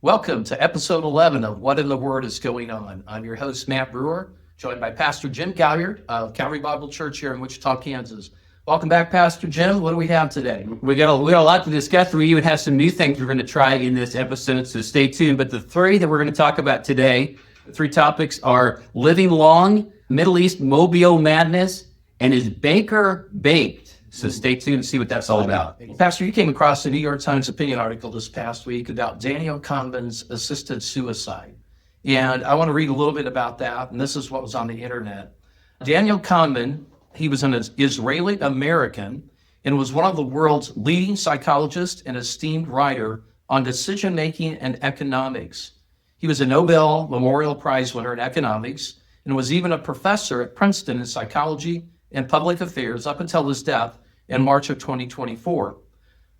Welcome to episode 11 of What in the Word is Going On. I'm your host, Matt Brewer, joined by Pastor Jim Galliard of Calvary Bible Church here in Wichita, Kansas. Welcome back, Pastor Jim. What do we have today? We got a lot to discuss. We even have some new things we're going to try in this episode, so stay tuned. But the three that we're going to talk about today, the three topics are living long, Mideast Mobile Madness, and is Bakker Baked. So stay tuned and see what that's all about. Pastor, you came across a New York Times opinion article this past week about Daniel Kahneman's assisted suicide. And I want to read a little bit about that, and this is what was on the internet. Daniel Kahneman, he was an Israeli-American and was one of the world's leading psychologists and esteemed writer on decision-making and economics. He was a Nobel Memorial Prize winner in economics and was even a professor at Princeton in psychology and public affairs up until his death in March of 2024.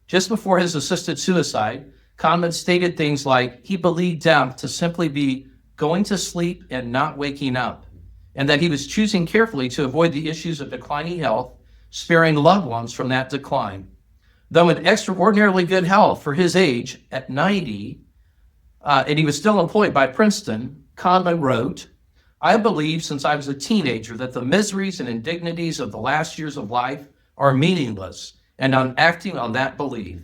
Just before his assisted suicide, Kahneman stated things like he believed death to simply be going to sleep and not waking up, and that he was choosing carefully to avoid the issues of declining health, sparing loved ones from that decline. Though in extraordinarily good health for his age at 90, and he was still employed by Princeton, Kahneman wrote, "I believe since I was a teenager that the miseries and indignities of the last years of life are meaningless, and I'm acting on that belief."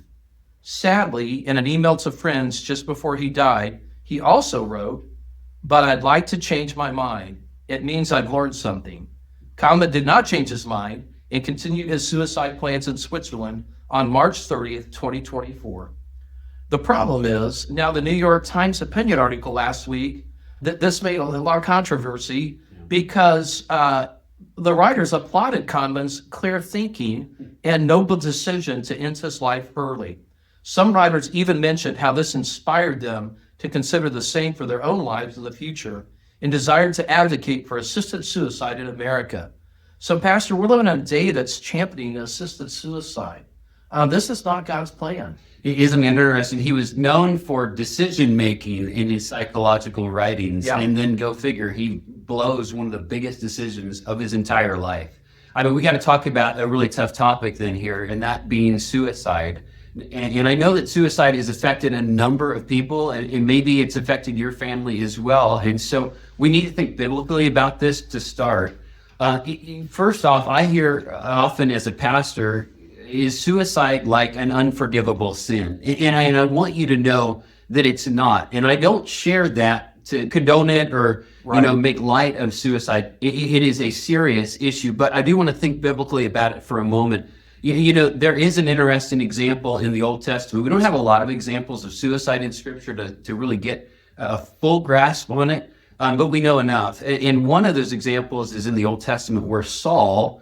Sadly, in an email to friends just before he died, he also wrote, "But I'd like to change my mind. It means I've learned something." Kahneman did not change his mind and continued his suicide plans in Switzerland on March 30th, 2024. The problem is, now the New York Times opinion article last week, that this made a lot of controversy because the writers applauded Kahneman's clear thinking and noble decision to end his life early. Some writers even mentioned how this inspired them to consider the same for their own lives in the future and desired to advocate for assisted suicide in America. So, Pastor, we're living in a day that's championing assisted suicide. This is not God's plan. Isn't it interesting? He was known for decision-making in his psychological writings, and then go figure, he blows one of the biggest decisions of his entire life. I mean, we got to talk about a really tough topic then here, and that being suicide. And I know that suicide has affected a number of people, and maybe it's affected your family as well. And so we need to think biblically about this to start. First off, I hear often as a pastor, is suicide like an unforgivable sin? And I want you to know that it's not. And I don't share that to condone it or make light of suicide. It is a serious issue, but I do want to think biblically about it for a moment. There is an interesting example in the Old Testament. We don't have a lot of examples of suicide in Scripture to really get a full grasp on it, but we know enough. And one of those examples is in the Old Testament where Saul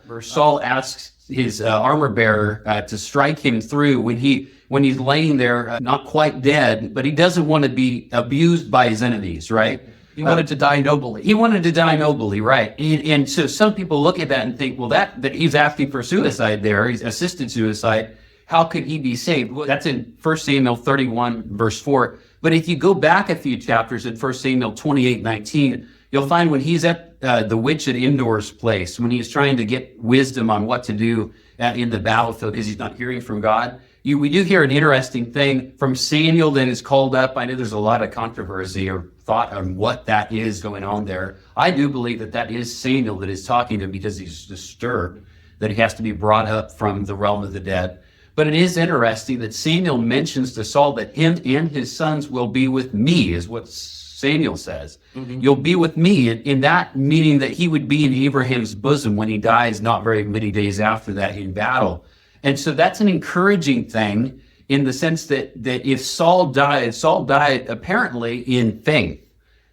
asks his armor bearer to strike him through when he's laying there, not quite dead, but he doesn't want to be abused by his enemies, right? He wanted to die nobly. He wanted to die nobly, right? And so some people look at that and think, well, that he's asking for suicide there, he's assisted suicide. How could he be saved? Well, that's in 1 Samuel 31, verse 4. But if you go back a few chapters in 1 Samuel 28:19, you'll find when he's at the witch at Endor's place, when he's trying to get wisdom on what to do in the battlefield because he's not hearing from God. We do hear an interesting thing from Samuel that is called up. I know there's a lot of controversy or thought on what that is going on there. I do believe that is Samuel that is talking to him because he's disturbed that he has to be brought up from the realm of the dead. But it is interesting that Samuel mentions to Saul that him and his sons will be with me, is what Samuel says. Mm-hmm. You'll be with me, in that meaning that he would be in Abraham's bosom when he dies not very many days after that in battle. And so that's an encouraging thing in the sense that if Saul died apparently in faith.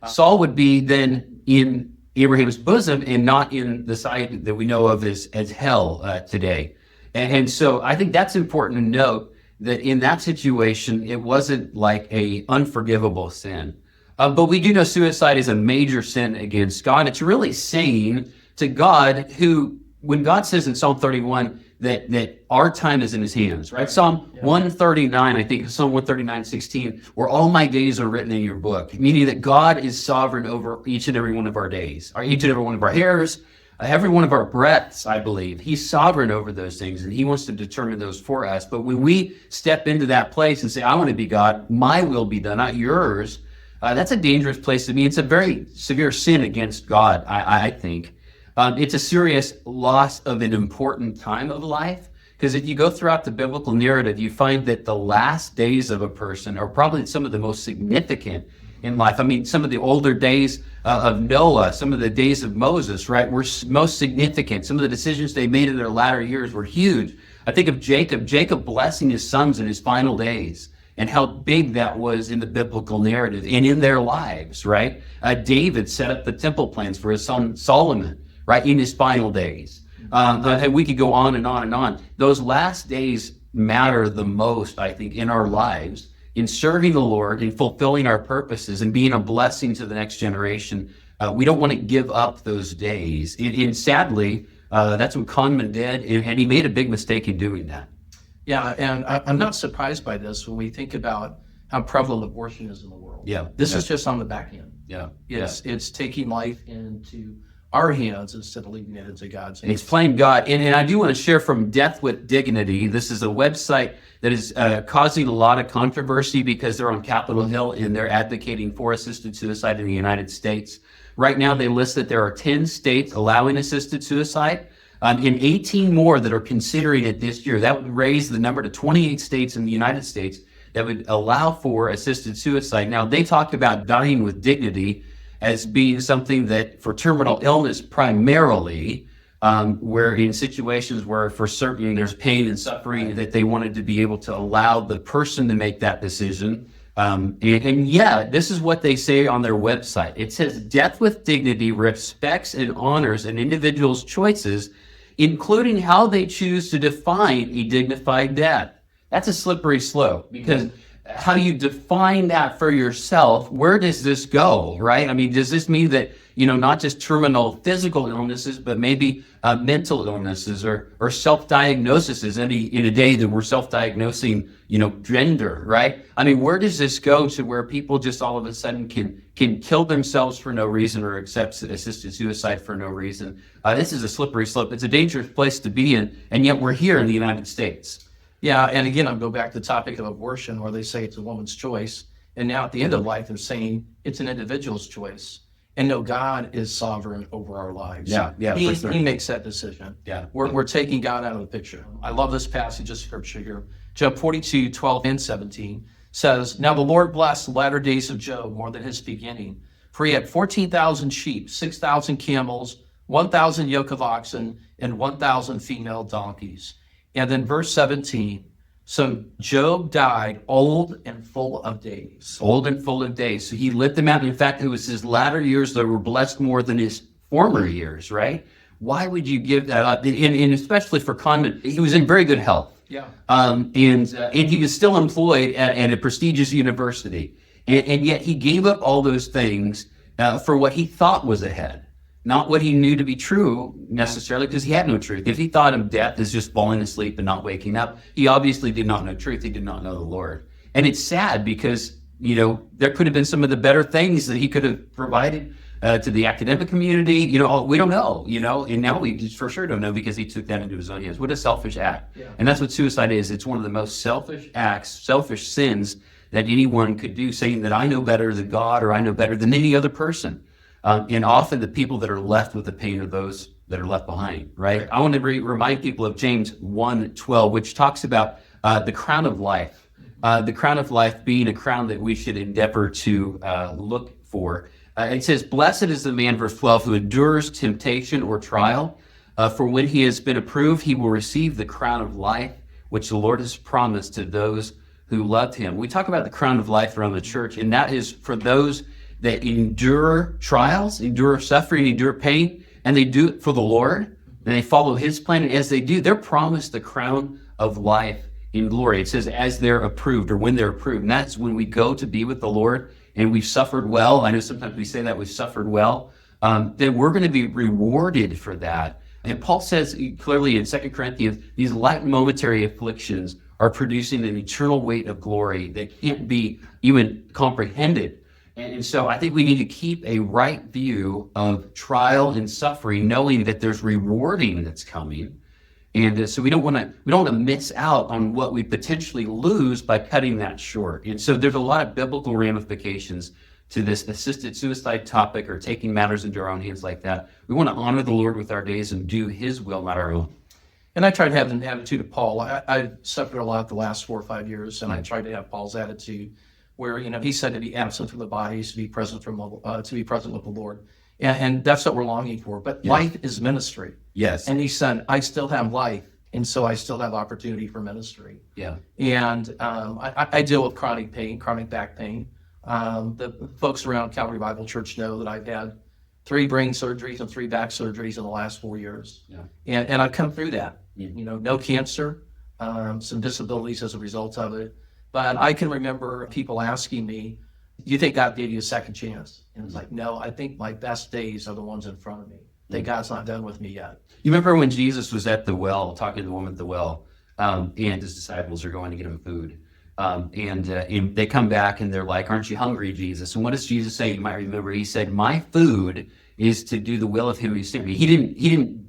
Saul would be then in Abraham's bosom and not in the side that we know of as hell today. And so I think that's important to note that in that situation, it wasn't like a unforgivable sin. But we do know suicide is a major sin against God. It's really saying to God who, when God says in Psalm 31 that our time is in his hands, right? Psalm 139, I think, Psalm 139:16, where all my days are written in your book, meaning that God is sovereign over each and every one of our days, or each and every one of our hairs, every one of our breaths, I believe. He's sovereign over those things, and he wants to determine those for us. But when we step into that place and say, I want to be God, my will be done, not yours, that's a dangerous place to be. It's a very severe sin against God, I think. It's a serious loss of an important time of life, because if you go throughout the biblical narrative, you find that the last days of a person are probably some of the most significant in life. I mean, some of the older days of Noah, some of the days of Moses, right, were most significant. Some of the decisions they made in their latter years were huge. I think of Jacob blessing his sons in his final days, and how big that was in the biblical narrative and in their lives, right? David set up the temple plans for his son Solomon, right, in his final days. And we could go on and on and on. Those last days matter the most, I think, in our lives, in serving the Lord, in fulfilling our purposes, and being a blessing to the next generation. We don't want to give up those days. And sadly, that's what Kahneman did, and he made a big mistake in doing that. Yeah, and I'm not surprised by this when we think about how prevalent abortion is in the world. Yeah. This is just on the back end. Yeah. It's taking life into our hands instead of leaving it into God's And hands. he's playing God. And I do want to share from Death with Dignity. This is a website that is causing a lot of controversy because they're on Capitol Hill and they're advocating for assisted suicide in the United States. Right now, they list that there are 10 states allowing assisted suicide, and 18 more that are considering it this year. That would raise the number to 28 states in the United States that would allow for assisted suicide. Now, they talk about dying with dignity as being something that for terminal illness primarily, where in situations where for certain there's pain and suffering, that they wanted to be able to allow the person to make that decision. And yeah, this is what they say on their website. It says, death with dignity respects and honors an individual's choices, including how they choose to define a dignified death. That's a slippery slope, because how you define that for yourself, where does this go, right? I mean, does this mean that, not just terminal physical illnesses, but maybe mental illnesses or self-diagnoses in a day that we're self-diagnosing, gender, right? I mean, where does this go to where people just all of a sudden can kill themselves for no reason or accept assisted suicide for no reason? This is a slippery slope. It's a dangerous place to be in, and yet we're here in the United States. Yeah, and again, I'll go back to the topic of abortion, where they say it's a woman's choice. And now at the end of life, they're saying it's an individual's choice. And no, God is sovereign over our lives. Yeah, He, for sure. he makes that decision. Yeah. We're taking God out of the picture. I love this passage of scripture here. Job 42, 12 and 17 says, Now the Lord blessed the latter days of Job more than his beginning. For he had 14,000 sheep, 6,000 camels, 1,000 yoke of oxen, and 1,000 female donkeys. And then verse 17, so Job died old and full of days. Old and full of days. So he lived them out. In fact, it was his latter years that were blessed more than his former years, right? Why would you give that up? And especially for Kahneman, he was in very good health. Yeah. And he was still employed at a prestigious university. And yet he gave up all those things for what he thought was ahead. Not what he knew to be true necessarily, because he had no truth. If he thought of death as just falling asleep and not waking up, he obviously did not know truth. He did not know the Lord. And it's sad because, there could have been some of the better things that he could have provided to the academic community. We don't know, and now we just for sure don't know because he took that into his own hands. What a selfish act. Yeah. And that's what suicide is. It's one of the most selfish acts, selfish sins that anyone could do, saying that I know better than God or I know better than any other person. And often the people that are left with the pain are those that are left behind, right? I want to remind people of James 1:12, which talks about the crown of life. The crown of life being a crown that we should endeavor to look for. It says, Blessed is the man, verse 12, who endures temptation or trial. For when he has been approved, he will receive the crown of life, which the Lord has promised to those who loved him. We talk about the crown of life around the church, and that is for those that endure trials, endure suffering, endure pain, and they do it for the Lord, and they follow his plan. And as they do, they're promised the crown of life in glory. It says, as they're approved, or when they're approved. And that's when we go to be with the Lord, and we've suffered well. I know sometimes we say that we've suffered well. Then we're going to be rewarded for that. And Paul says clearly in 2 Corinthians, these light momentary afflictions are producing an eternal weight of glory that can't be even comprehended. And so I think we need to keep a right view of trial and suffering, knowing that there's rewarding that's coming. And so we don't want to miss out on what we potentially lose by cutting that short. And so there's a lot of biblical ramifications to this assisted suicide topic or taking matters into our own hands like that. We want to honor the Lord with our days and do his will, not our own. And I tried to have an attitude of Paul. I suffered a lot the last 4 or 5 years, and I tried to have Paul's attitude, where he said to be absent from the body is to be present with the Lord, and that's what we're longing for. But life is ministry. Yes. And he said, I still have life, and so I still have opportunity for ministry. Yeah. And I deal with chronic pain, chronic back pain. The folks around Calvary Bible Church know that I've had 3 brain surgeries and 3 back surgeries in the last 4 years. Yeah. And I've come through that. No cancer, some disabilities as a result of it. But I can remember people asking me, do you think God gave you a second chance? And it's like, no, I think my best days are the ones in front of me. I think God's not done with me yet. You remember when Jesus was at the well, talking to the woman at the well, and his disciples are going to get him food. And they come back and they're like, aren't you hungry, Jesus? And what does Jesus say? You might remember, he said, my food is to do the will of him who sent me. He didn't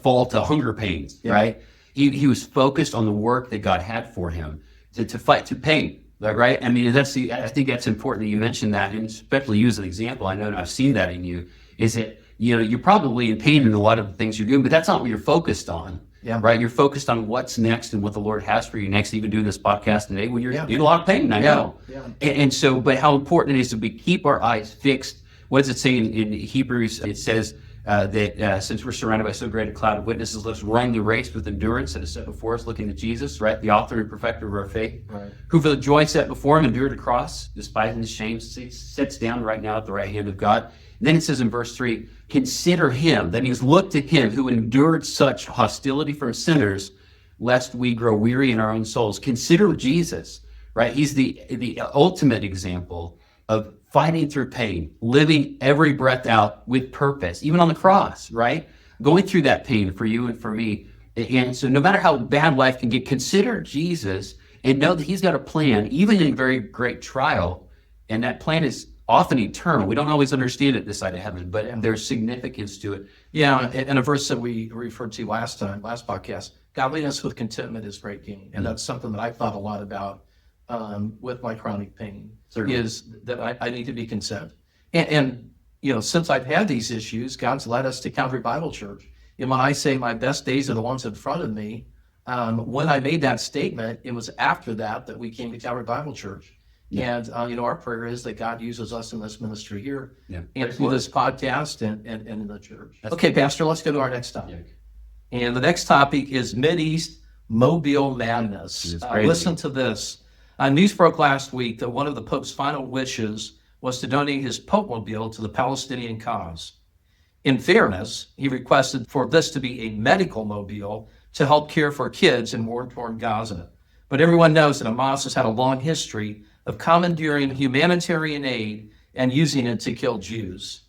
fall to hunger pains, right? He was focused on the work that God had for him to fight to pain, right? I mean, I think that's important that you mentioned that, and especially you as an example. I know I've seen that in you, is that, you're probably in pain in a lot of the things you're doing, but that's not what you're focused on. Yeah. Right. You're focused on what's next and what the Lord has for you next. Even doing this podcast today when you're in a lot of pain. I know. Yeah. And so, but how important it is that we keep our eyes fixed. What does it say in Hebrews? It says that since we're surrounded by so great a cloud of witnesses, let's run the race with endurance that is set before us, looking to Jesus, right? The author and perfecter of our faith, right, who for the joy set before him endured the cross, despising the shame, sits down right now at the right hand of God. Then it says in verse 3, consider him, that means look to him who endured such hostility from sinners, lest we grow weary in our own souls. Consider Jesus, right? He's the ultimate example of fighting through pain, living every breath out with purpose, even on the cross, right? Going through that pain for you and for me. And so no matter how bad life can get, consider Jesus and know that he's got a plan, even in very great trial. And that plan is often eternal. We don't always understand it this side of heaven, but there's significance to it. Yeah, and a verse that we referred to last podcast, godliness with contentment is great gain. And that's something that I've thought a lot about with my chronic pain. Certainly. Is that I need to be content. And since I've had these issues, God's led us to Calvary Bible Church. And when I say my best days are the ones in front of me, when I made that statement, it was after that we came to Calvary Bible Church. Yeah. And, our prayer is that God uses us in this ministry here and through this podcast and in the church. Okay, Pastor, let's go to our next topic. Yeah. And the next topic is Mideast Mobile Madness. Listen to this. News broke last week that one of the Pope's final wishes was to donate his Pope-mobile to the Palestinian cause. In fairness, he requested for this to be a medical mobile to help care for kids in war-torn Gaza. But everyone knows that Hamas has had a long history of commandeering humanitarian aid and using it to kill Jews.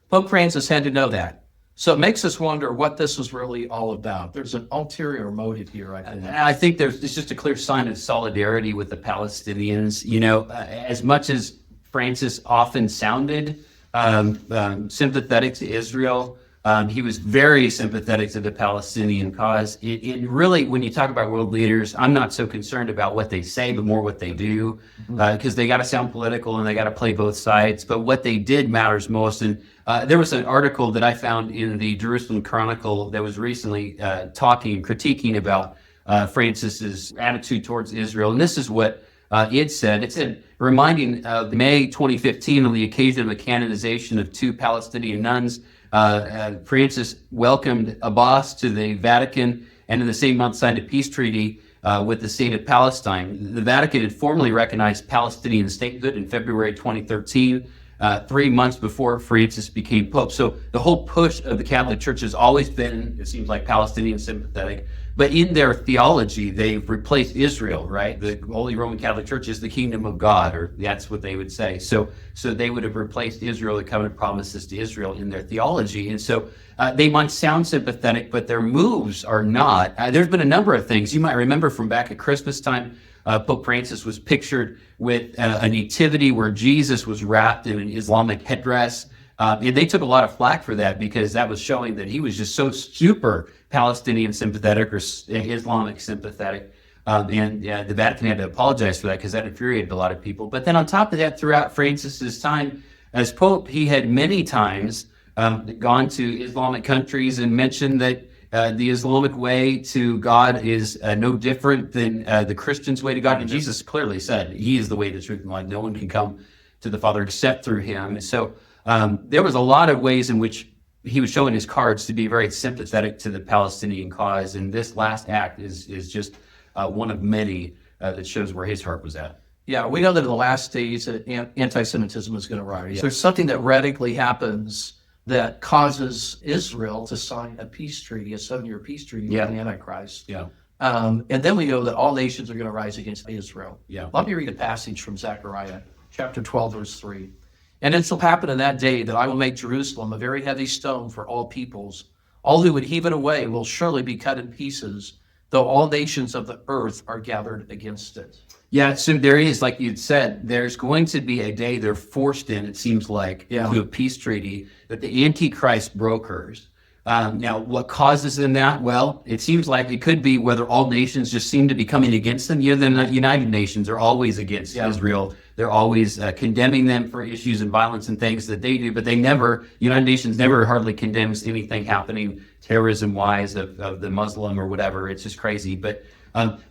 Pope Francis had to know that. So it makes us wonder what this was really all about. There's an ulterior motive here, I think. I think it's just a clear sign of solidarity with the Palestinians. As much as Francis often sounded sympathetic to Israel, he was very sympathetic to the Palestinian cause. It really, when you talk about world leaders, I'm not so concerned about what they say, but more what they do, because they got to sound political and they got to play both sides. But what they did matters most. And there was an article that I found in the Jerusalem Chronicle that was recently critiquing about Francis's attitude towards Israel. And this is what it said. It said, reminding of May 2015 on the occasion of the canonization of 2 Palestinian nuns, Francis welcomed Abbas to the Vatican and in the same month signed a peace treaty with the state of Palestine. The Vatican had formally recognized Palestinian statehood in February 2013, 3 months before Francis became Pope. So the whole push of the Catholic Church has always been, it seems like, Palestinian sympathetic. But in their theology, they've replaced Israel, right? The Holy Roman Catholic Church is the kingdom of God, or that's what they would say. So they would have replaced Israel, the covenant promises to Israel, in their theology. And so they might sound sympathetic, but their moves are not. There's been a number of things. You might remember from back at Christmas time, Pope Francis was pictured with a nativity where Jesus was wrapped in an Islamic headdress. And they took a lot of flack for that because that was showing that he was just so super Palestinian sympathetic or Islamic sympathetic. The Vatican had to apologize for that because that infuriated a lot of people. But then on top of that, throughout Francis's time as Pope, he had many times gone to Islamic countries and mentioned that the Islamic way to God is no different than the Christian's way to God. And Jesus clearly said, he is the way, the truth, and life. No one can come to the Father except through him. And so there was a lot of ways in which he was showing his cards to be very sympathetic to the Palestinian cause. And this last act is just one of many that shows where his heart was at. Yeah, we know that in the last days, anti-Semitism is going to rise. Yeah. There's something that radically happens that causes Israel to sign a peace treaty, a 7-year peace treaty with the Antichrist. Yeah. And then we know that all nations are going to rise against Israel. Yeah. Let me read a passage from Zechariah, chapter 12, verse 3. And it shall happen in that day that I will make Jerusalem a very heavy stone for all peoples. All who would heave it away will surely be cut in pieces, though all nations of the earth are gathered against it. Yeah, so there is, like you'd said, there's going to be a day they're forced in, it seems like, to a peace treaty that the Antichrist brokers. Now, what causes them that? Well, it seems like it could be whether all nations just seem to be coming against them. The United Nations are always against Israel. They're always condemning them for issues and violence and things that they do, but United Nations never hardly condemns anything happening terrorism-wise of the Muslim or whatever. It's just crazy. But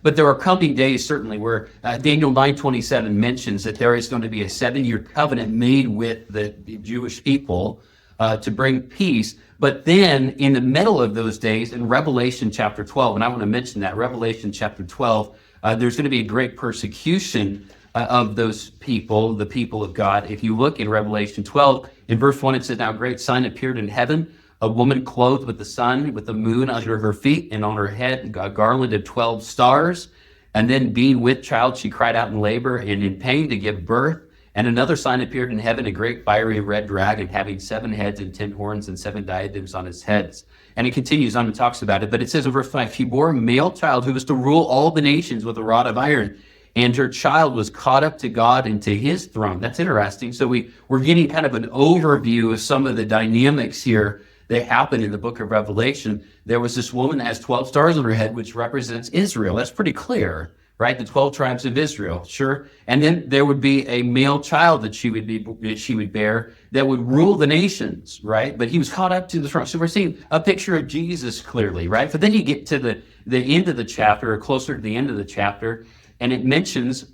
there are coming days, certainly, where Daniel 9:27 mentions that there is going to be a 7-year covenant made with the Jewish people to bring peace. But then in the middle of those days, in Revelation chapter 12, and I want to mention that, Revelation chapter 12, there's going to be a great persecution of those people, the people of God. If you look in Revelation 12, in verse 1, it says, "Now a great sign appeared in heaven, a woman clothed with the sun, with the moon under her feet, and on her head a garland of 12 stars. And then being with child, she cried out in labor and in pain to give birth. And another sign appeared in heaven, a great fiery red dragon having 7 heads and 10 horns and 7 diadems on his heads." And it continues on and talks about it. But it says in verse 5, "She bore a male child who was to rule all the nations with a rod of iron. And her child was caught up to God and to his throne." That's interesting. So we're getting kind of an overview of some of the dynamics here that happen in the book of Revelation. There was this woman that has 12 stars on her head, which represents Israel. That's pretty clear, right? The 12 tribes of Israel, sure. And then there would be a male child that she would bear that would rule the nations, right? But he was caught up to the throne. So we're seeing a picture of Jesus clearly, right? But then you get to the end of the chapter, or closer to the end of the chapter, and it mentions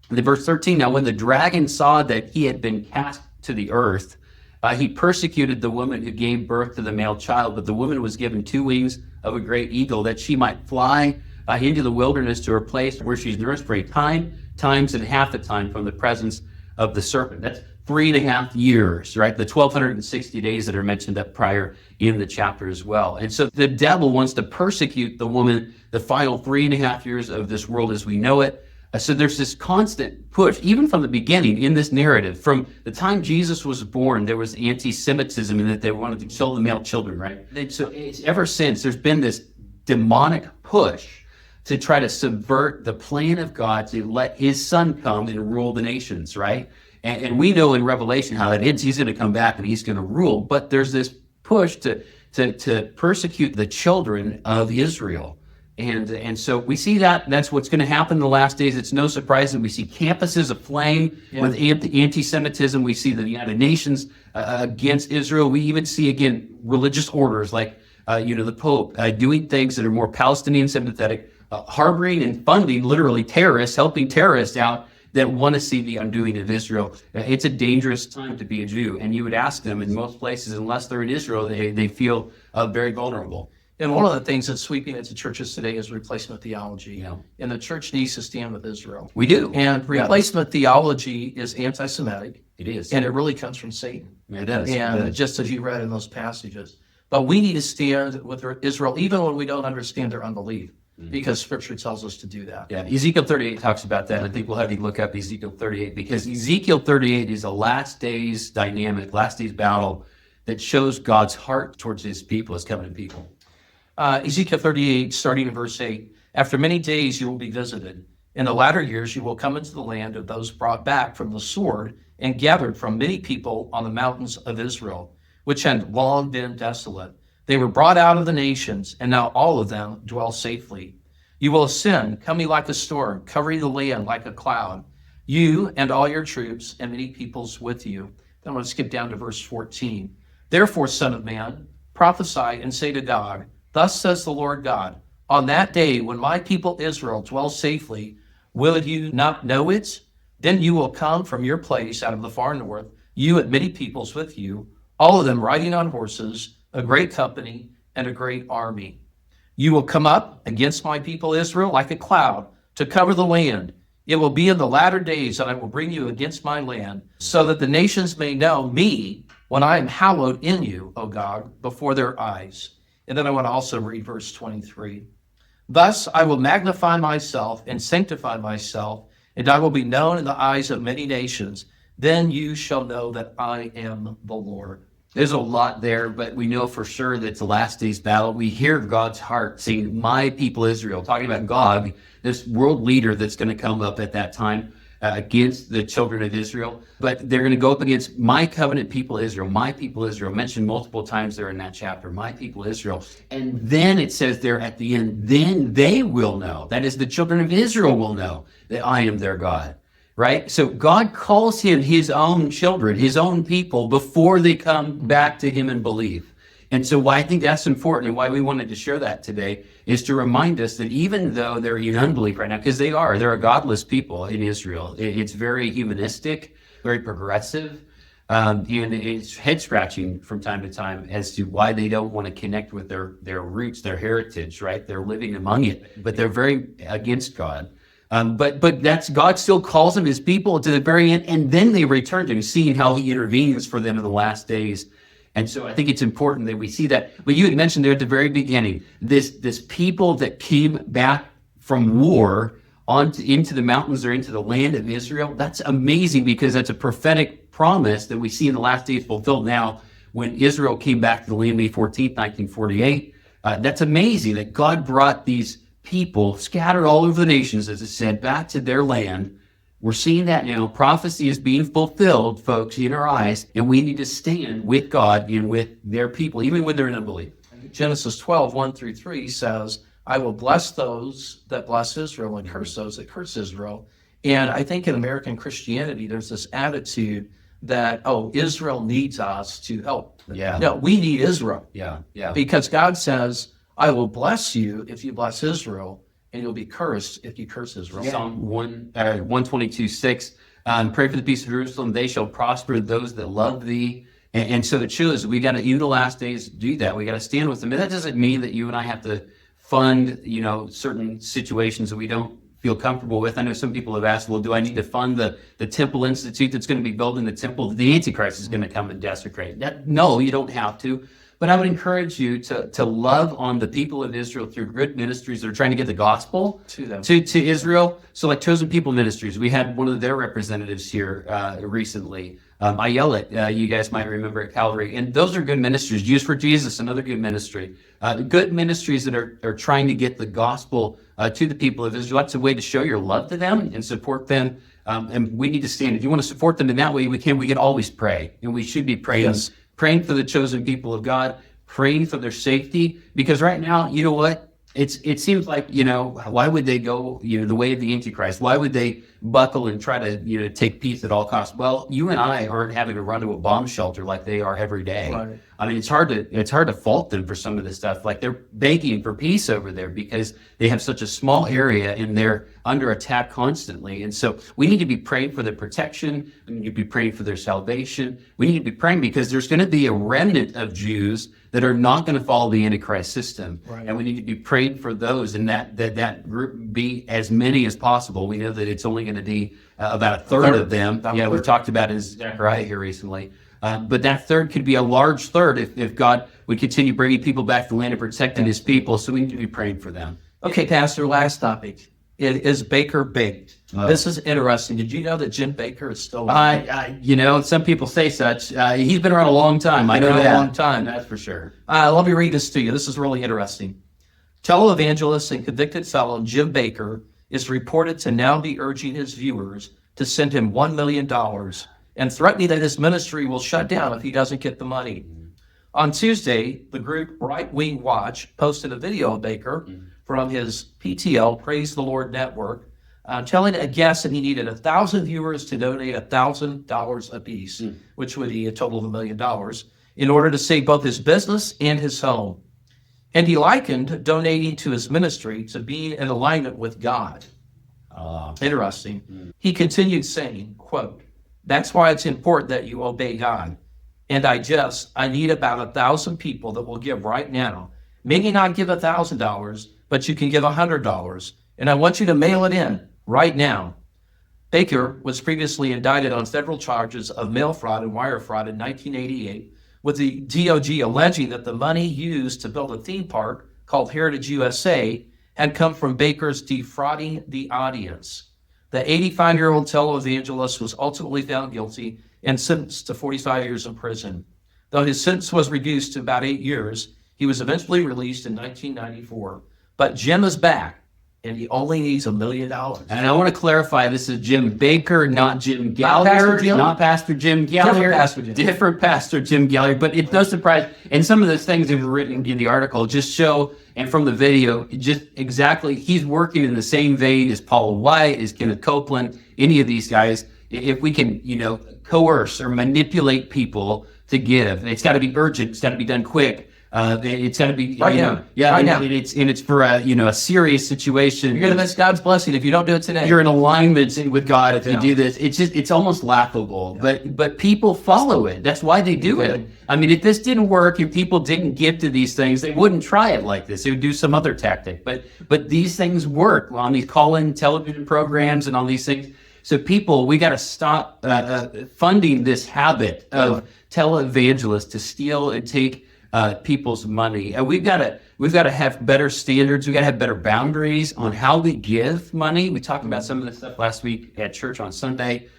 in verse 13, "Now when the dragon saw that he had been cast to the earth, he persecuted the woman who gave birth to the male child, but the woman was given 2 wings of a great eagle, that she might fly into the wilderness to her place where she's nourished for a times and half a time from the presence of the serpent." That's 3.5 years, right? The 1,260 days that are mentioned up prior in the chapter as well. And so the devil wants to persecute the woman the final 3.5 years of this world as we know it. So there's this constant push, even from the beginning in this narrative. From the time Jesus was born, there was anti-Semitism in that they wanted to kill the male children, right? So ever since, there's been this demonic push to try to subvert the plan of God to let his son come and rule the nations, right? And we know in Revelation how that ends. He's going to come back and he's going to rule. But there's this push to persecute the children of Israel. And so we see that's what's going to happen in the last days. It's no surprise that we see campuses aflame with anti-Semitism. We see the United Nations against Israel. We even see, again, religious orders like, the Pope doing things that are more Palestinian sympathetic, harboring and funding literally terrorists, helping terrorists out that want to see the undoing of Israel. It's a dangerous time to be a Jew. And you would ask them in most places, unless they're in Israel, they feel very vulnerable. And one of the things that's sweeping into churches today is replacement theology. Yeah. And the church needs to stand with Israel. We do. And replacement theology is anti-Semitic. It is. And it really comes from Satan. It does. And just as you read in those passages. But we need to stand with Israel even when we don't understand their unbelief. Because Scripture tells us to do that. Yeah, Ezekiel 38 talks about that. I think we'll have you look up Ezekiel 38 because Ezekiel 38 is a last days dynamic, last days battle that shows God's heart towards his people, his covenant people. Ezekiel 38, starting in verse 8, "After many days you will be visited, In the latter years you will come into the land of those brought back from the sword and gathered from many people on the mountains of Israel, which had long been desolate. They were brought out of the nations, and now all of them dwell safely. You will ascend, coming like a storm, covering the land like a cloud, you and all your troops and many peoples with you. Then I'm going to skip down to verse 14. Therefore, son of man, prophesy and say to Gog, thus says the Lord God, on that day when my people Israel dwells safely, will you not know it? Then you will come from your place out of the far north, you and many peoples with you, all of them riding on horses, a great company and a great army. You will come up against my people Israel like a cloud to cover the land. It will be in the latter days that I will bring you against my land, so that the nations may know me when I am hallowed in you, O Gog, before their eyes. And then I want to also read verse 23. Thus I will magnify myself and sanctify myself, and I will be known in the eyes of many nations. Then you shall know that I am the Lord. There's a lot there, but we know for sure that it's the last day's battle. We hear God's heart saying, my people Israel, talking about Gog, this world leader that's going to come up at that time against the children of Israel. But they're going to go up against my covenant people Israel, mentioned multiple times there in that chapter, my people Israel. And then it says there at the end, then they will know, that is the children of Israel will know that I am their God. Right? So God calls him his own children, his own people, before they come back to him and believe. And so why I think that's important and why we wanted to share that today is to remind us that even though they're in unbelief right now, because they're a godless people in Israel, it's very humanistic, very progressive, and it's head scratching from time to time as to why they don't want to connect with their roots, their heritage, right? They're living among it, but they're very against God. But that's God still calls them his people to the very end, and then they return to him, seeing how he intervenes for them in the last days. And so I think it's important that we see that. But you had mentioned there at the very beginning, this people that came back from war into the mountains or into the land of Israel. That's amazing because that's a prophetic promise that we see in the last days fulfilled now when Israel came back to the land May 14th, 1948. That's amazing that God brought these people scattered all over the nations, as it said, back to their land. We're seeing that now. Prophecy is being fulfilled, folks, in our eyes, and we need to stand with God and with their people, even when they're in unbelief. Genesis 12, 1-3 says, I will bless those that bless Israel and curse those that curse Israel. And I think in American Christianity, there's this attitude that, Israel needs us to help. Yeah. No, we need Israel. Yeah. Because God says, I will bless you if you bless Israel, and you'll be cursed if you curse Israel. Psalm 122:6. Pray for the peace of Jerusalem. They shall prosper those that love thee. And so it shows we got to, even the last days, do that. We got to stand with them. And that doesn't mean that you and I have to fund, certain situations that we don't feel comfortable with. I know some people have asked, well, do I need to fund the Temple Institute that's going to be building the temple? The Antichrist is going to come and desecrate. No, you don't have to. But I would encourage you to love on the people of Israel through good ministries that are trying to get the gospel to them, to Israel. So like Chosen People Ministries, we had one of their representatives here recently. Ayelet, you guys might remember at Calvary. And those are good ministries. Use for Jesus, another good ministry. Good ministries that are trying to get the gospel to the people of Israel. That's a way to show your love to them and support them. And we need to stand. If you want to support them in that way, we can always pray. And we should be praying. Yes. Praying for the chosen people of God, praying for their safety, because right now, you know what? It seems like, why would they go, the way of the Antichrist? Why would they buckle and try to, take peace at all costs? Well, you and I aren't having to run to a bomb shelter like they are every day. Right. I mean, it's hard to fault them for some of this stuff. Like they're begging for peace over there because they have such a small area and they're under attack constantly. And so we need to be praying for their protection. We need to be praying for their salvation. We need to be praying because there's going to be a remnant of Jews that are not going to follow the Antichrist system. Right. And we need to be praying for those and that group be as many as possible. We know that it's only going to be about a third of them. We talked about it in Zechariah here recently. But that third could be a large third if God would continue bringing people back to the land and protecting his people. So we need to be praying for them. Okay, Pastor, last topic. It is Bakker Baked. This is interesting. Did you know that Jim Bakker is still alive? Some people say such. He's been around a long time. I know that. A long time. That's for sure. Let me read this to you. This is really interesting. Televangelist and convicted fellow Jim Bakker is reported to now be urging his viewers to send him $1 million and threatening that his ministry will shut down if he doesn't get the money. On Tuesday, the group Right Wing Watch posted a video of Bakker from his PTL, Praise the Lord Network, telling a guest that he needed 1,000 viewers to donate $1,000 apiece, which would be a total of $1 million, in order to save both his business and his home. And he likened donating to his ministry to being in alignment with God. Interesting. He continued saying, quote, "That's why it's important that you obey God. And I need about 1,000 people that will give right now. Maybe not give $1,000, but you can give $100. And I want you to mail it in right now." Bakker was previously indicted on federal charges of mail fraud and wire fraud in 1988, with the DOJ alleging that the money used to build a theme park called Heritage USA had come from Bakker's defrauding the audience. The 85-year-old televangelist was ultimately found guilty and sentenced to 45 years in prison. Though his sentence was reduced to about 8 years, he was eventually released in 1994. But Jim is back, and he only needs $1 million. And I want to clarify, this is Jim Bakker, not Jim Gallagher. Pastor Jim? Not Pastor Jim Gallagher. Different Pastor Jim. Jim Gallagher. But it does surprise, and some of the things that were written in the article just show, and from the video, just exactly, he's working in the same vein as Paul White, as Kenneth Copeland, any of these guys. If we can, coerce or manipulate people to give, it's got to be urgent, it's got to be done quick. It's got to be right now. It's for a serious situation. You're going to miss God's blessing if you don't do it today. You're in alignment with God if you do this. It's almost laughable, but people follow it. That's why they do it. I mean, if this didn't work, if people didn't give to these things, they wouldn't try it like this. They would do some other tactic. But these things work on these call-in television programs and on these things. So people, we got to stop funding this habit of televangelists to steal and take people's money. And we've got to have better standards. We've got to have better boundaries on how we give money. We talked about some of this stuff last week at church on Sunday.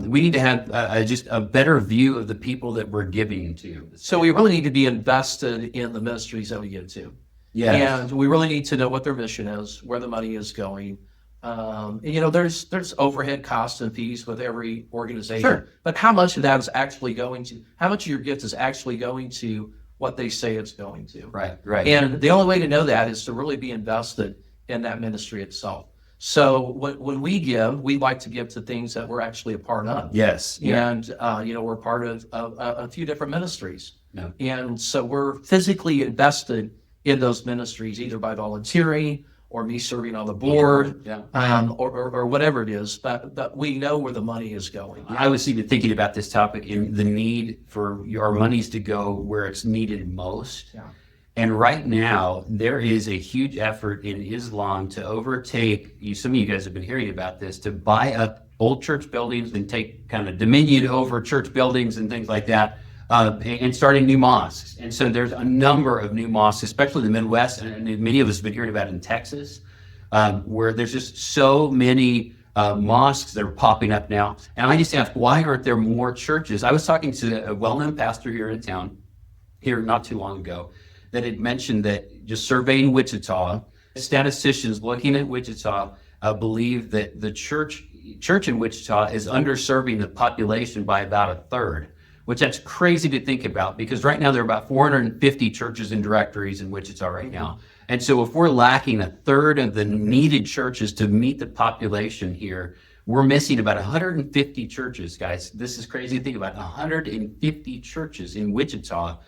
We need to have just a better view of the people that we're giving to. So we really need to be invested in the ministries that we give to. Yeah. And we really need to know what their mission is, where the money is going. There's overhead costs and fees with every organization. Sure. But how much of that is actually going to, how much of your gift is actually going to what they say it's going to? Right. And the only way to know that is to really be invested in that ministry itself. So when we give, we like to give to things that we're actually a part of. Yes. Yeah. And, we're part of a few different ministries. No. And so we're physically invested in those ministries, either by volunteering or me serving on the board, or whatever it is, but we know where the money is going. I was even thinking about this topic and the need for our monies to go where it's needed most. Yeah. And right now, there is a huge effort in Islam to overtake, some of you guys have been hearing about this, to buy up old church buildings and take kind of dominion over church buildings and things like that. And starting new mosques. And so there's a number of new mosques, especially in the Midwest, and many of us have been hearing about it in Texas, where there's just so many mosques that are popping up now. And I just ask, why aren't there more churches? I was talking to a well-known pastor here in town, here not too long ago, that had mentioned that just surveying Wichita, statisticians looking at Wichita believe that the church in Wichita is underserving the population by about a third. Which that's crazy to think about, because right now there are about 450 churches and directories in Wichita right now. And so if we're lacking a third of the needed churches to meet the population here, we're missing about 150 churches, guys. This is crazy to think about, 150 churches in Wichita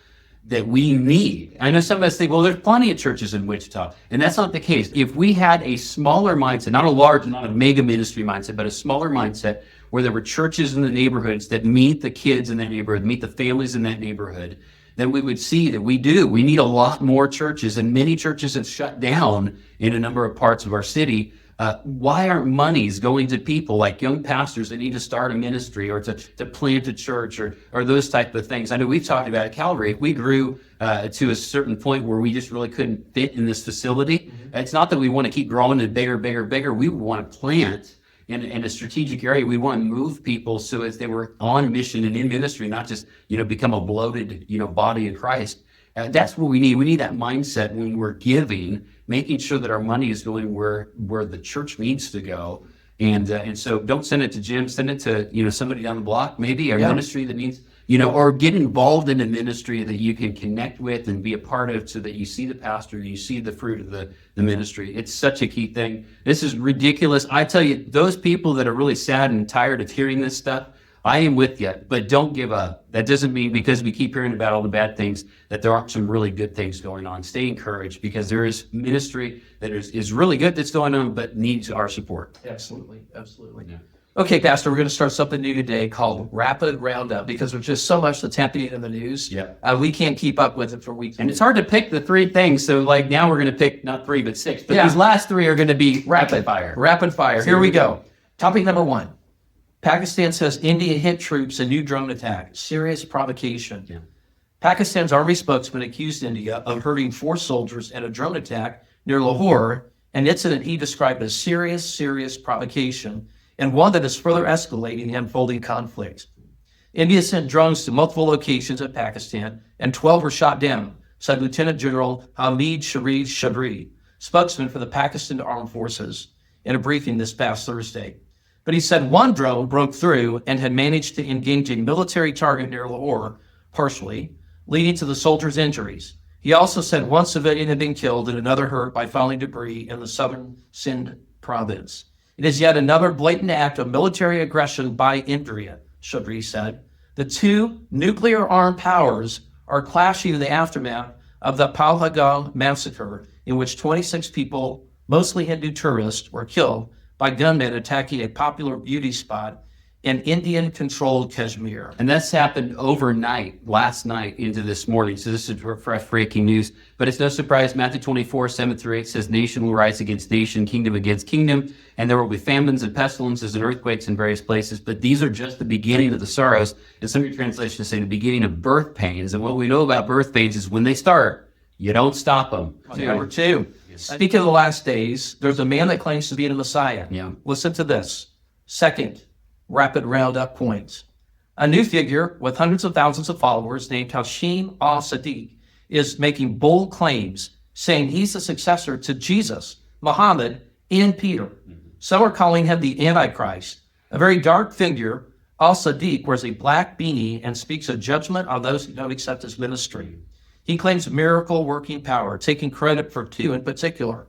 that we need. I know some of us think, well, there's plenty of churches in Wichita, and that's not the case. If we had a smaller mindset, not a large, not a mega ministry mindset, but a smaller mindset, where there were churches in the neighborhoods that meet the kids in that neighborhood, meet the families in that neighborhood, then we would see that we need a lot more churches, and many churches have shut down in a number of parts of our city. Why aren't monies going to people like young pastors that need to start a ministry or to plant a church or those type of things? I know we've talked about at Calvary, if we grew to a certain point where we just really couldn't fit in this facility, it's not that we want to keep growing it bigger. We would want to plant in a strategic area. We want to move people so as they were on mission and in ministry, not just, become a bloated, body of Christ. That's what we need. We need that mindset when we're giving, making sure that our money is going where the church needs to go. And so don't send it to Jim, send it to, somebody down the block, maybe a ministry that needs, or get involved in a ministry that you can connect with and be a part of so that you see the pastor, you see the fruit of the ministry. It's such a key thing. This is ridiculous. I tell you, those people that are really sad and tired of hearing this stuff, I am with you, but don't give up. That doesn't mean because we keep hearing about all the bad things that there aren't some really good things going on. Stay encouraged because there is ministry that is really good that's going on, but needs our support. Absolutely. Yeah. Okay, Pastor, we're going to start something new today called Rapid Roundup because there's just so much that's happening in the news. Yeah. We can't keep up with it for weeks. And it's hard to pick the three things. So like now we're going to pick not 3, but 6. But Yeah. these last 3 are going to be rapid fire. Rapid fire. Here we go. Topic number 1. Pakistan says India hit troops in new drone attack. Serious provocation. Yeah. Pakistan's army spokesman accused India of hurting 4 soldiers in a drone attack near Lahore, an incident he described as serious provocation, and one that is further escalating the unfolding conflict. India sent drones to multiple locations in Pakistan, and 12 were shot down, said Lieutenant General Hamid Sharif Shadri, spokesman for the Pakistan Armed Forces, in a briefing this past Thursday. But he said one drone broke through and had managed to engage a military target near Lahore, partially, leading to the soldiers' injuries. He also said one civilian had been killed and another hurt by falling debris in the southern Sindh province. It is yet another blatant act of military aggression by India, Chaudhry said. The 2 nuclear-armed powers are clashing in the aftermath of the Pahalgam massacre, in which 26 people, mostly Hindu tourists, were killed by gunmen attacking a popular beauty spot in Indian-controlled Kashmir. And that's happened overnight, last night into this morning. So this is fresh breaking news. But it's no surprise, Matthew 24, 7-8 says, nation will rise against nation, kingdom against kingdom, and there will be famines and pestilences and earthquakes in various places. But these are just the beginning of the sorrows. And some of your translations say the beginning of birth pains. And what we know about birth pains is when they start, you don't stop them. Number 2. Speaking of the last days, there's a man that claims to be the Messiah. Yeah. Listen to this. Second, rapid roundup points. A new figure with hundreds of thousands of followers named Hashim al-Sadiq is making bold claims, saying he's the successor to Jesus, Muhammad, and Peter. Some are calling him the Antichrist. A very dark figure, al-Sadiq wears a black beanie and speaks a judgment on those who don't accept his ministry. He claims miracle-working power, taking credit for 2 in particular: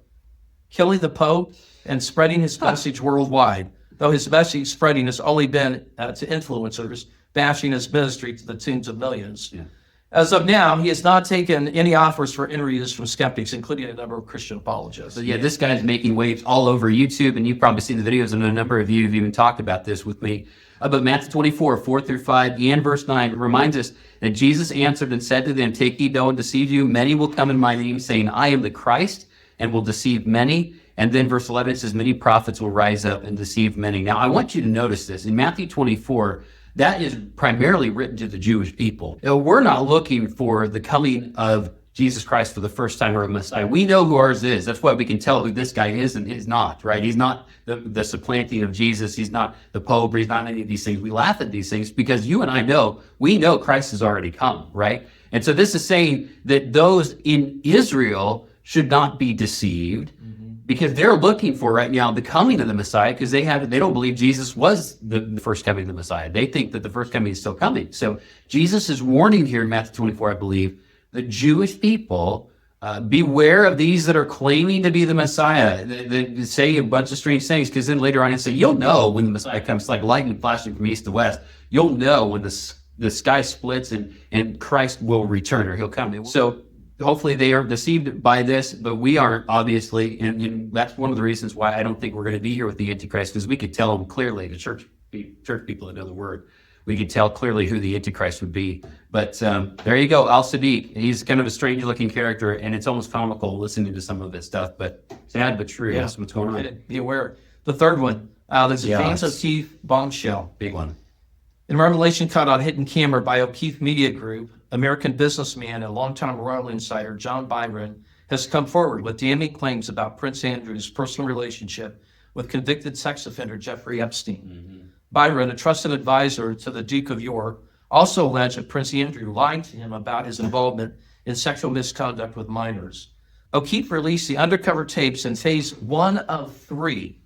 killing the Pope and spreading his message worldwide, though his message spreading has only been to influencers, bashing his ministry to the tunes of millions. Yeah. As of now, he has not taken any offers for interviews from skeptics, including a number of Christian apologists. So yeah, this guy's making waves all over YouTube, and you've probably seen the videos, and a number of you have even talked about this with me. But Matthew 24, 4-5, and verse 9 reminds us that Jesus answered and said to them, take heed, no one deceive you. Many will come in my name, saying, I am the Christ, and will deceive many. And then verse 11 says, many prophets will rise up and deceive many. Now, I want you to notice this. In Matthew 24, that is primarily written to the Jewish people. Now, we're not looking for the coming of Jesus Christ for the first time or a Messiah. We know who ours is. That's why we can tell who this guy is and is not, right? He's not the supplanting of Jesus. He's not the Pope. He's not any of these things. We laugh at these things because you and I know, we know Christ has already come, right? And so this is saying that those in Israel should not be deceived, because they're looking for right now the coming of the Messiah, because they don't believe Jesus was the first coming of the Messiah. They think that the first coming is still coming. So Jesus is warning here in Matthew 24, I believe, the Jewish people, beware of these that are claiming to be the Messiah. They say a bunch of strange things, because then later on they say, you'll know when the Messiah comes. It's like lightning flashing from east to west. You'll know when the sky splits and Christ will return, or he'll come. So hopefully they are deceived by this, but we aren't, obviously, and that's one of the reasons why I don't think we're going to be here with the Antichrist, because we could tell them clearly, the church people that know the word, we could tell clearly who the Antichrist would be. But there you go, Al-Sadiq. He's kind of a strange-looking character, and it's almost comical listening to some of his stuff, but sad but true. Yeah. That's what's going on. Be aware. The third one, there's a James Yes. O'Keefe bombshell. Big one. In revelation caught on hidden camera by O'Keefe Media Group, American businessman and longtime royal insider John Byron has come forward with damning claims about Prince Andrew's personal relationship with convicted sex offender Jeffrey Epstein. Byron, a trusted advisor to the Duke of York, also alleged that Prince Andrew lied to him about his involvement in sexual misconduct with minors. O'Keefe released the undercover tapes in phase 1 of 3,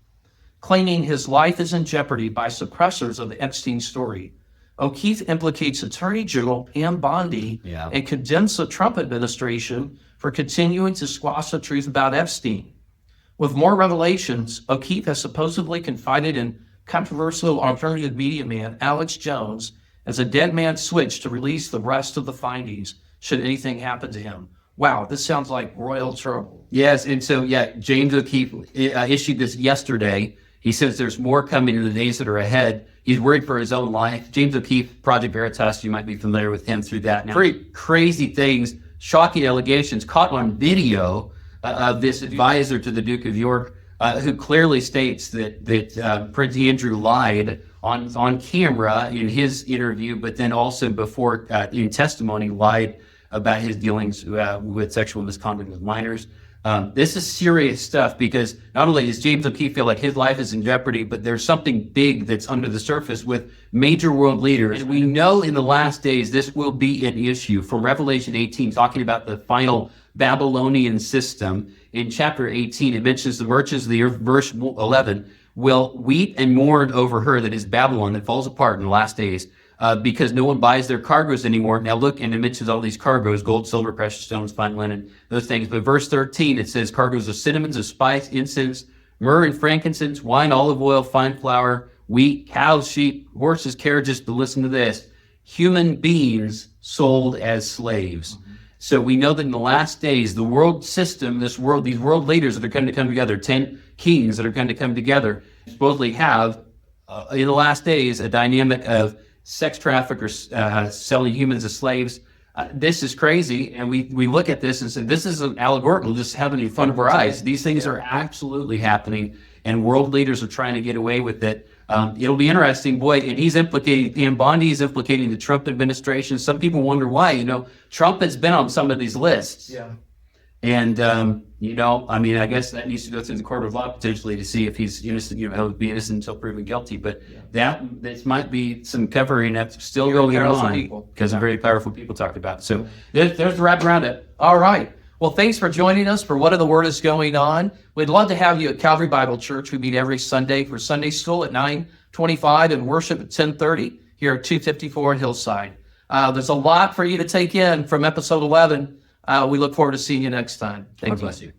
claiming his life is in jeopardy by suppressors of the Epstein story. O'Keefe implicates Attorney General Pam Bondi and condemns the Trump administration for continuing to squash the truth about Epstein. With more revelations, O'Keefe has supposedly confided in controversial alternative media man Alex Jones as a dead man switch to release the rest of the findings should anything happen to him. Wow, this sounds like royal trouble. Yes, and so, James O'Keefe issued this yesterday. He says there's more coming in the days that are ahead. He's worried for his own life. James O'Keefe, Project Veritas, you might be familiar with him through that. Now, very crazy things, shocking allegations caught on video of this advisor to the Duke of York, who clearly states that Prince Andrew lied on camera in his interview, but then also before in testimony lied about his dealings with sexual misconduct with minors. This is serious stuff because not only does James O'Keefe feel like his life is in jeopardy, but there's something big that's under the surface with major world leaders. And we know in the last days this will be an issue. From Revelation 18, talking about the final Babylonian system, in chapter 18, it mentions the merchants of the earth, verse 11, will weep and mourn over her, that is Babylon, that falls apart in the last days. Because no one buys their cargoes anymore. Now look, and it mentions all these cargoes, gold, silver, precious stones, fine linen, those things. But verse 13, it says cargoes of cinnamons, of spice, incense, myrrh and frankincense, wine, olive oil, fine flour, wheat, cows, sheep, horses, carriages. But listen to this, human beings sold as slaves. So we know that in the last days, the world system, these world leaders that are going to come together, 10 kings that are going to come together, supposedly have, in the last days, a dynamic of sex traffickers selling humans as slaves. This is crazy, and we look at this and say, this isn't allegorical, just happening in front of our eyes. These things are absolutely happening, and world leaders are trying to get away with it. It'll be interesting, boy, and he's implicating, Pam Bondi is implicating the Trump administration. Some people wonder why, Trump has been on some of these lists. Yeah. And, I guess that needs to go through the court of law potentially to see if he's innocent, he'll be innocent until proven guilty. But this might be some covering that's still going on because of very powerful people talked about it. So there's the wrap around it. All right. Well, thanks for joining us for What in the Word is Going On. We'd love to have you at Calvary Bible Church. We meet every Sunday for Sunday school at 9:25 and worship at 10:30 here at 254 Hillside. There's a lot for you to take in from episode 11. We look forward to seeing you next time. Thank you. God bless you.